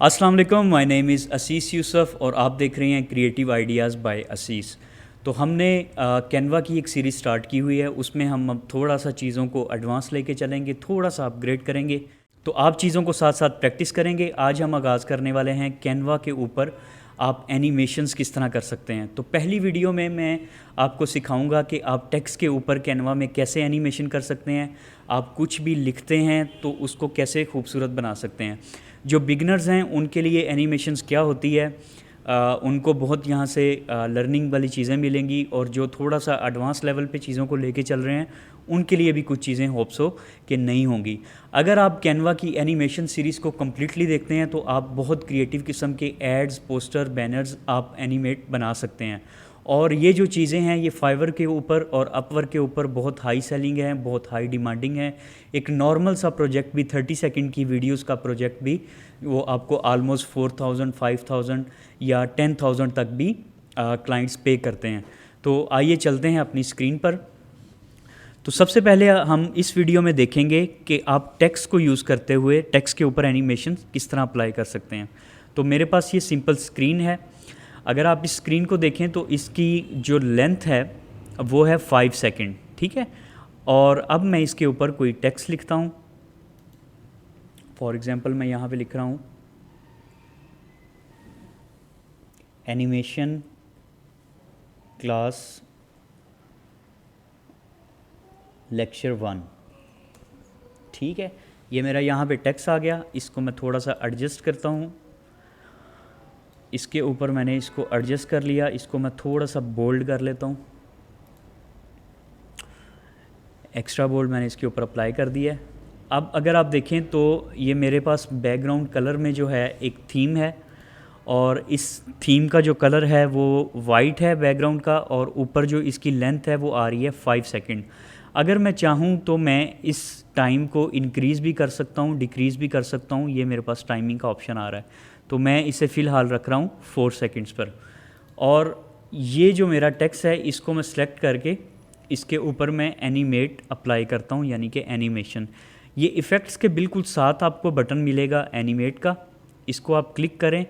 अस्सलाम वालेकुम, my name is असीस यूसुफ और आप देख रहे हैं क्रिएटिव आइडियाज़ बाय असीस। तो हमने कैनवा की एक सीरीज़ स्टार्ट की हुई है, उसमें हम अब थोड़ा सा चीज़ों को एडवांस लेके चलेंगे, थोड़ा सा अपग्रेड करेंगे। तो आप चीज़ों को साथ साथ प्रैक्टिस करेंगे। आज हम आगाज़ करने वाले हैं कैनवा के ऊपर आप एनिमेशंस किस तरह कर सकते हैं। तो पहली वीडियो में मैं आपको सिखाऊंगा कि आप टेक्स्ट के ऊपर कैनवा में कैसे एनिमेशन कर सकते हैं। आप कुछ भी लिखते हैं तो उसको कैसे खूबसूरत बना सकते हैं। जो बिगनर्स हैं उनके लिए एनिमेशंस क्या होती है, उनको बहुत यहाँ से लर्निंग वाली चीज़ें मिलेंगी, और जो थोड़ा सा एडवांस लेवल पे चीज़ों को लेके चल रहे हैं उनके लिए भी कुछ चीज़ें होप्स हो कि नहीं होंगी। अगर आप कैनवा की एनिमेशन सीरीज़ को कम्प्लीटली देखते हैं तो आप बहुत क्रिएटिव किस्म के एड्स, पोस्टर, बैनर्स आप एनिमेट बना सकते हैं। और ये जो चीज़ें हैं ये फाइवर के ऊपर और अपवर्क के ऊपर बहुत हाई सेलिंग है, बहुत हाई डिमांडिंग है। एक नॉर्मल सा प्रोजेक्ट भी 30 सेकंड की वीडियोस का प्रोजेक्ट भी वो आपको आलमोस्ट 4000, 5000 या 10,000 तक भी क्लाइंट्स पे करते हैं। तो आइए चलते हैं अपनी स्क्रीन पर। तो सबसे पहले हम इस वीडियो में देखेंगे कि आप टेक्स्ट को यूज़ करते हुए टेक्स्ट के ऊपर एनिमेशन किस तरह अप्लाई कर सकते हैं। तो मेरे पास ये सिंपल स्क्रीन है। अगर आप इस स्क्रीन को देखें तो इसकी जो लेंथ है वो है 5 सेकंड, ठीक है। और अब मैं इसके ऊपर कोई टेक्स्ट लिखता हूँ। फॉर एग्ज़ाम्पल मैं यहाँ पे लिख रहा हूँ एनिमेशन क्लास लेक्चर 1, ठीक है। ये मेरा यहाँ पे टेक्स्ट आ गया। इसको मैं थोड़ा सा एडजस्ट करता हूँ। इसके ऊपर मैंने इसको एडजस्ट कर लिया। इसको मैं थोड़ा सा बोल्ड कर लेता हूँ। एक्स्ट्रा बोल्ड मैंने इसके ऊपर अप्लाई कर दिया है। अब अगर आप देखें तो ये मेरे पास बैकग्राउंड कलर में जो है एक थीम है, और इस थीम का जो कलर है वो वाइट है बैकग्राउंड का, और ऊपर जो इसकी लेंथ है वो आ रही है 5 सेकंड। अगर मैं चाहूँ तो मैं इस टाइम को इंक्रीज़ भी कर सकता हूँ, डिक्रीज़ भी कर सकता हूँ। ये मेरे पास टाइमिंग का ऑप्शन आ रहा है, तो मैं इसे फ़िलहाल रख रहा हूँ 4 सेकंड्स पर। और ये जो मेरा टेक्स्ट है इसको मैं सेलेक्ट करके इसके ऊपर मैं एनिमेट अप्लाई करता हूँ, यानी कि एनिमेशन। ये इफ़ेक्ट्स के बिल्कुल साथ आपको बटन मिलेगा एनिमेट का। इसको आप क्लिक करें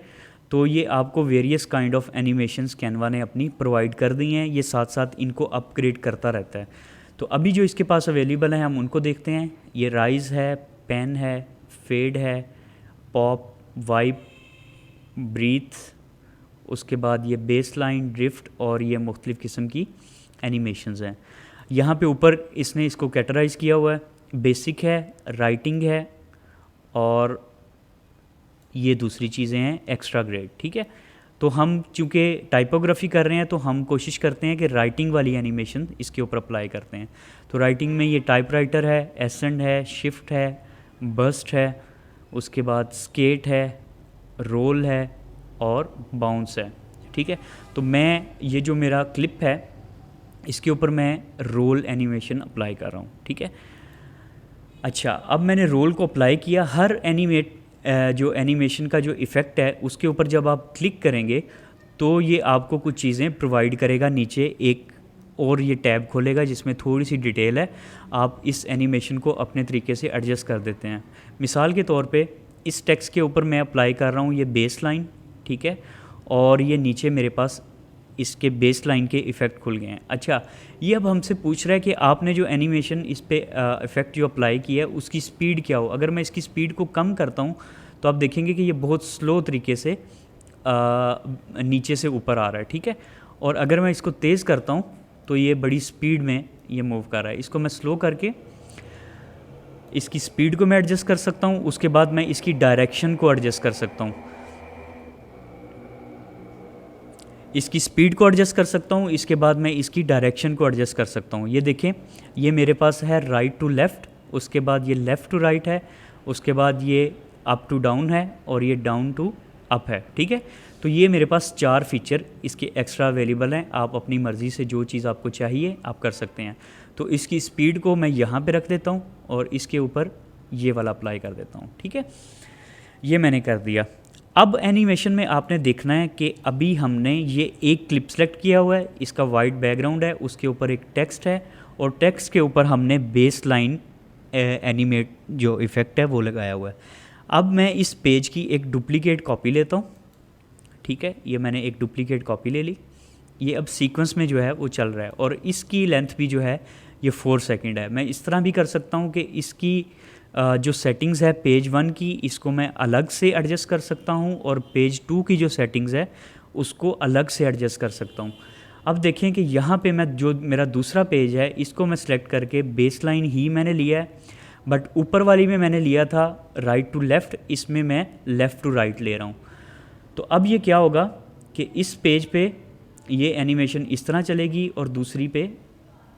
तो ये आपको various kind of animations Canva ने अपनी प्रोवाइड कर दी हैं। ये साथ साथ इनको अपग्रेड करता रहता है। तो अभी जो इसके पास अवेलेबल हैं हम उनको देखते हैं। ये राइज है, पेन है, फेड है, पॉप, वाइप, ब्रीथ, उसके बाद ये बेस लाइन, ड्रिफ्ट, और ये मुख्तलिफ़ किस्म की एनिमेशंस हैं। यहाँ पे ऊपर इसने इसको कैटेगराइज़ किया हुआ है। बेसिक है, राइटिंग है, और ये दूसरी चीज़ें हैं एक्स्ट्रा ग्रेड, ठीक है। तो हम चूँकि टाइपोग्राफी कर रहे हैं तो हम कोशिश करते हैं कि राइटिंग वाली एनिमेशन इसके ऊपर अप्लाई करते हैं। तो राइटिंग में ये टाइपराइटर है, एसेंड है, शिफ्ट है, बर्स्ट है, उसके बाद स्केट है, रोल है, और बाउंस है, ठीक है। तो मैं ये जो मेरा क्लिप है इसके ऊपर मैं रोल एनिमेशन अप्लाई कर रहा हूँ, ठीक है। अच्छा, अब मैंने रोल को अप्लाई किया। हर जो एनिमेशन का जो इफ़ेक्ट है उसके ऊपर जब आप क्लिक करेंगे तो ये आपको कुछ चीज़ें प्रोवाइड करेगा। नीचे एक और ये टैब खोलेगा जिसमें थोड़ी सी डिटेल है। आप इस एनिमेशन को अपने तरीके से एडजस्ट कर देते हैं। मिसाल के तौर पे इस टेक्स्ट के ऊपर मैं अप्लाई कर रहा हूँ ये बेस लाइन, ठीक है, और ये नीचे मेरे पास इसके बेस लाइन के इफ़ेक्ट खुल गए हैं। अच्छा, ये अब हमसे पूछ रहा है कि आपने जो एनिमेशन इस पे इफ़ेक्ट जो अप्लाई किया है उसकी स्पीड क्या हो। अगर मैं इसकी स्पीड को कम करता हूँ तो आप देखेंगे कि ये बहुत स्लो तरीके से नीचे से ऊपर आ रहा है, ठीक है। और अगर मैं इसको तेज़ करता हूँ तो ये बड़ी स्पीड में ये मूव कर रहा है। इसको मैं स्लो करके इसकी स्पीड को मैं एडजस्ट कर सकता हूँ। उसके बाद मैं इसकी डायरेक्शन को एडजस्ट कर सकता हूँ, इसकी स्पीड को एडजस्ट कर सकता हूँ। इसके बाद मैं इसकी डायरेक्शन को एडजस्ट कर सकता हूँ। ये देखें, ये मेरे पास है राइट टू लेफ़्ट, उसके बाद ये लेफ़्ट टू राइट है, उसके बाद ये अप टू डाउन है, और ये डाउन टू अप है, ठीक है। तो ये मेरे पास 4 फीचर इसके एक्स्ट्रा अवेलेबल हैं। आप अपनी मर्ज़ी से जो चीज़ आपको चाहिए आप कर सकते हैं। तो इसकी स्पीड को मैं यहाँ पे रख देता हूँ और इसके ऊपर ये वाला अप्लाई कर देता हूँ, ठीक है। ये मैंने कर दिया। अब एनिमेशन में आपने देखना है कि अभी हमने ये एक क्लिप सेलेक्ट किया हुआ है, इसका वाइट बैकग्राउंड है, उसके ऊपर एक टेक्स्ट है, और टेक्स्ट के ऊपर हमने बेस लाइन एनिमेट जो इफ़ेक्ट है वो लगाया हुआ है। अब मैं इस पेज की एक डुप्लीकेट कॉपी लेता हूँ, ठीक है, ये मैंने एक डुप्लीकेट कॉपी ले ली। ये अब सीक्वेंस में जो है वो चल रहा है और इसकी लेंथ भी जो है ये 4 सेकंड है। मैं इस तरह भी कर सकता हूँ कि इसकी जो सेटिंग्स है पेज 1 की, इसको मैं अलग से एडजस्ट कर सकता हूँ और पेज 2 की जो सेटिंग्स है उसको अलग से एडजस्ट कर सकता हूँ। अब देखें कि यहाँ पे मैं जो मेरा दूसरा पेज है इसको मैं सिलेक्ट करके बेसलाइन ही मैंने लिया है, बट ऊपर वाली में मैंने लिया था राइट टू लेफ़्ट, इसमें मैं लेफ़्ट टू राइट ले रहा हूँ। तो अब ये क्या होगा कि इस पेज पे ये एनिमेशन इस तरह चलेगी और दूसरी पे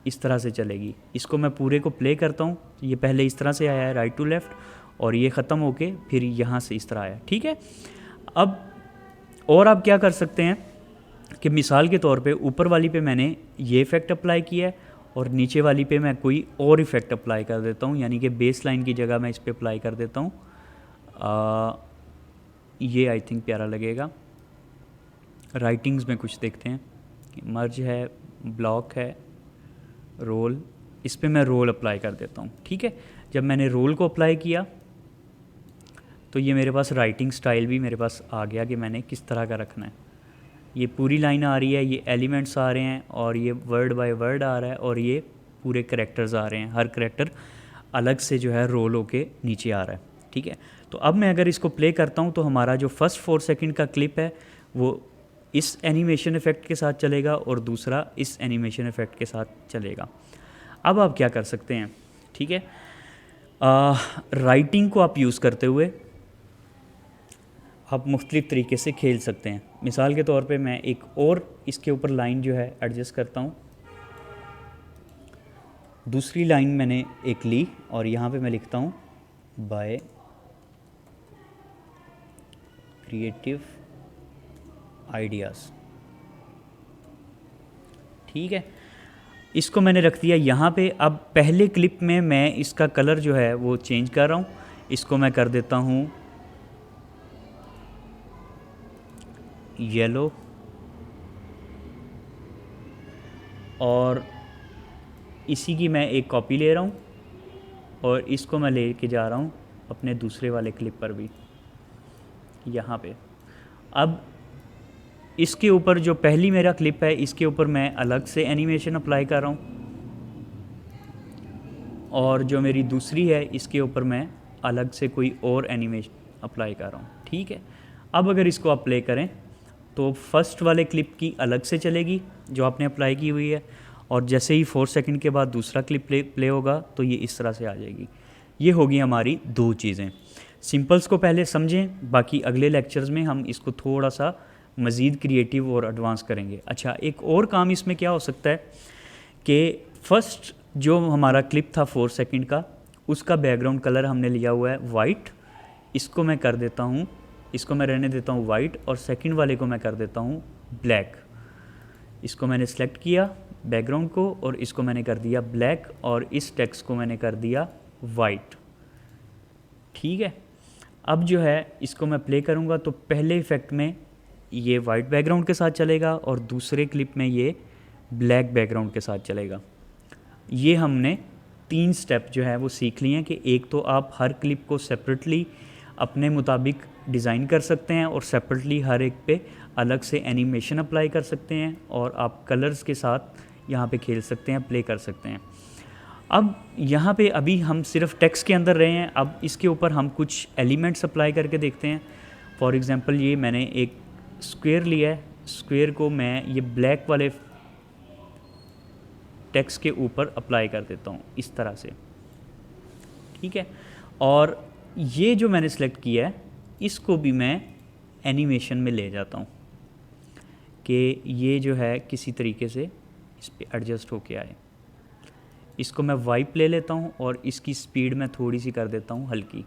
इस तरह से चलेगी। इसको मैं पूरे को प्ले करता हूँ, ये पहले इस तरह से आया है राइट टू लेफ़्ट और ये ख़त्म होके फिर यहाँ से इस तरह आया, ठीक है। अब और आप क्या कर सकते हैं कि मिसाल के तौर पे ऊपर वाली पे मैंने ये इफ़ेक्ट अप्लाई किया है और नीचे वाली पे मैं कोई और इफ़ेक्ट अप्लाई कर देता हूँ, यानी कि बेस लाइन की जगह मैं इस पर अप्लाई कर देता हूँ। ये आई थिंक प्यारा लगेगा। राइटिंग्स में कुछ देखते हैं, मर्ज है, ब्लॉक है, रोल, इस पे मैं रोल अप्लाई कर देता हूँ, ठीक है। जब मैंने रोल को अप्लाई किया तो ये मेरे पास राइटिंग स्टाइल भी मेरे पास आ गया कि मैंने किस तरह का रखना है। ये पूरी लाइन आ रही है, ये एलिमेंट्स आ रहे हैं और ये वर्ड बाय वर्ड आ रहा है और ये पूरे करैक्टर्स आ रहे हैं, हर करैक्टर अलग से जो है रोल होके नीचे आ रहा है, ठीक है। तो अब मैं अगर इसको प्ले करता हूँ तो हमारा जो फर्स्ट 4 सेकंड का क्लिप है वो इस एनिमेशन इफ़ेक्ट के साथ चलेगा और दूसरा इस एनिमेशन इफ़ेक्ट के साथ चलेगा। अब आप क्या कर सकते हैं, ठीक है, राइटिंग को आप यूज़ करते हुए आप मुख्तलिफ़ तरीके से खेल सकते हैं। मिसाल के तौर पे मैं एक और इसके ऊपर लाइन जो है एडजस्ट करता हूँ। दूसरी लाइन मैंने एक ली और यहाँ पे मैं लिखता हूँ बाय क्रिएटिव आइडियाज़, ठीक है। इसको मैंने रख दिया यहाँ पे। अब पहले क्लिप में मैं इसका कलर जो है वो चेंज कर रहा हूँ, इसको मैं कर देता हूँ येलो और इसी की मैं एक कॉपी ले रहा हूँ और इसको मैं लेके जा रहा हूँ अपने दूसरे वाले क्लिप पर भी, यहाँ पे। अब इसके ऊपर जो पहली मेरा क्लिप है इसके ऊपर मैं अलग से एनिमेशन अप्लाई कर रहा हूँ और जो मेरी दूसरी है इसके ऊपर मैं अलग से कोई और एनिमेशन अप्लाई कर रहा हूँ, ठीक है। अब अगर इसको आप प्ले करें तो फर्स्ट वाले क्लिप की अलग से चलेगी जो आपने अप्लाई की हुई है और जैसे ही 4 सेकंड के बाद दूसरा क्लिप प्ले होगा तो ये इस तरह से आ जाएगी। ये होगी हमारी दो चीज़ें। सिंपल्स को पहले समझें, बाकी अगले लेक्चर्स में हम इसको थोड़ा सा मज़ीद क्रिएटिव और एडवांस करेंगे। अच्छा, एक और काम इसमें क्या हो सकता है कि फ़र्स्ट जो हमारा क्लिप था 4 सेकंड का, उसका बैकग्राउंड कलर हमने लिया हुआ है वाइट, इसको मैं कर देता हूँ, इसको मैं रहने देता हूँ वाइट और सेकंड वाले को मैं कर देता हूँ ब्लैक। इसको मैंने सेलेक्ट किया बैकग्राउंड को और इसको मैंने कर दिया ब्लैक और इस टेक्स्ट को मैंने कर दिया वाइट, ठीक है। अब जो है इसको मैं प्ले करूँगा तो पहले इफ़ेक्ट में ये वाइट बैकग्राउंड के साथ चलेगा और दूसरे क्लिप में ये ब्लैक बैकग्राउंड के साथ चलेगा। ये हमने 3 स्टेप जो है वो सीख लिए हैं कि एक तो आप हर क्लिप को सेपरेटली अपने मुताबिक डिज़ाइन कर सकते हैं और सेपरेटली हर एक पे अलग से एनिमेशन अप्लाई कर सकते हैं और आप कलर्स के साथ यहाँ पे खेल सकते हैं, प्ले कर सकते हैं। अब यहाँ पे अभी हम सिर्फ टेक्स्ट के अंदर रहे हैं, अब इसके ऊपर हम कुछ एलिमेंट्स अप्लाई करके देखते हैं। फॉर एग्ज़ाम्पल ये मैंने एक स्क्वायर लिया है, स्क्वायर को मैं ये ब्लैक वाले टेक्स्ट के ऊपर अप्लाई कर देता हूँ इस तरह से, ठीक है। और ये जो मैंने सेलेक्ट किया है इसको भी मैं एनिमेशन में ले जाता हूँ कि ये जो है किसी तरीके से इस पर एडजस्ट होके आए। इसको मैं वाइप ले लेता हूँ और इसकी स्पीड मैं थोड़ी सी कर देता हूँ हल्की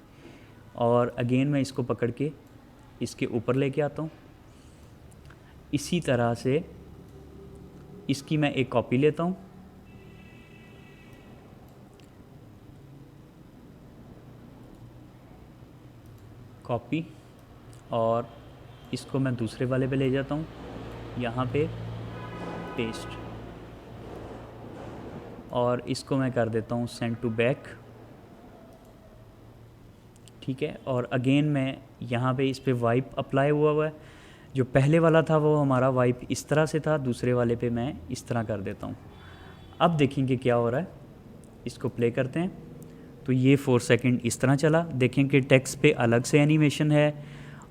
और अगेन मैं इसको पकड़ के इसके ऊपर लेके आता हूँ। इसी तरह से इसकी मैं एक कॉपी लेता हूँ, कॉपी, और इसको मैं दूसरे वाले पे ले जाता हूँ, यहाँ पे पेस्ट, और इसको मैं कर देता हूँ सेंड टू बैक ठीक है। और अगेन मैं यहाँ पे इस पे वाइप अप्लाई हुआ है। जो पहले वाला था वो हमारा वाइप इस तरह से था, दूसरे वाले पे मैं इस तरह कर देता हूँ। अब देखेंगे क्या हो रहा है, इसको प्ले करते हैं तो ये 4 सेकंड इस तरह चला। देखें कि टेक्स्ट पे अलग से एनिमेशन है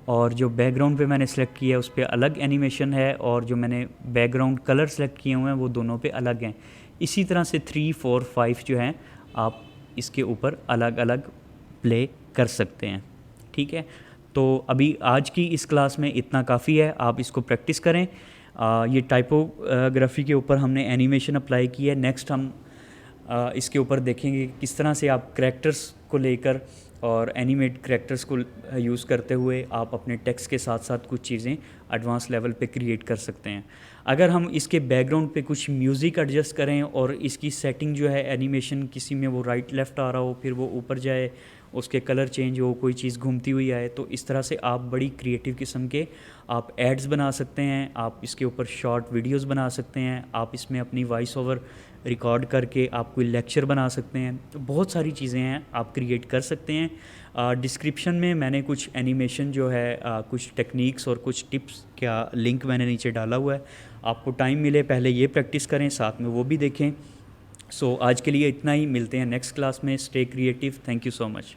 और जो बैकग्राउंड पे मैंने सेलेक्ट किया है उस पर अलग एनिमेशन है, और जो मैंने बैकग्राउंड कलर सेलेक्ट किए हुए हैं वो दोनों पे अलग हैं। इसी तरह से 3, 4, 5 जो हैं आप इसके ऊपर अलग अलग प्ले कर सकते हैं। ठीक है, तो अभी आज की इस क्लास में इतना काफ़ी है, आप इसको प्रैक्टिस करें। ये टाइपोग्राफी के ऊपर हमने एनिमेशन अप्लाई की है। नेक्स्ट हम इसके ऊपर देखेंगे किस तरह से आप करैक्टर्स को लेकर और एनिमेट करैक्टर्स को यूज़ करते हुए आप अपने टेक्स्ट के साथ साथ कुछ चीज़ें एडवांस लेवल पे क्रिएट कर सकते हैं। अगर हम इसके बैकग्राउंड पे कुछ म्यूज़िक एडजस्ट करें और इसकी सेटिंग जो है एनिमेशन, किसी में वो राइट लेफ़्ट आ रहा हो, फिर वो ऊपर जाए, उसके कलर चेंज हो, कोई चीज़ घूमती हुई आए, तो इस तरह से आप बड़ी क्रिएटिव किस्म के आप एड्स बना सकते हैं। आप इसके ऊपर शॉर्ट वीडियोस बना सकते हैं। आप इसमें अपनी वॉइस ओवर रिकॉर्ड करके आप कोई लेक्चर बना सकते हैं। तो बहुत सारी चीज़ें हैं आप क्रिएट कर सकते हैं। डिस्क्रिप्शन में मैंने कुछ एनिमेशन जो है कुछ टेक्निक्स और कुछ टिप्स का लिंक मैंने नीचे डाला हुआ है। आपको टाइम मिले पहले ये प्रैक्टिस करें, साथ में वो भी देखें। सो आज के लिए इतना ही, मिलते हैं नेक्स्ट क्लास में। Stay creative, thank you so much.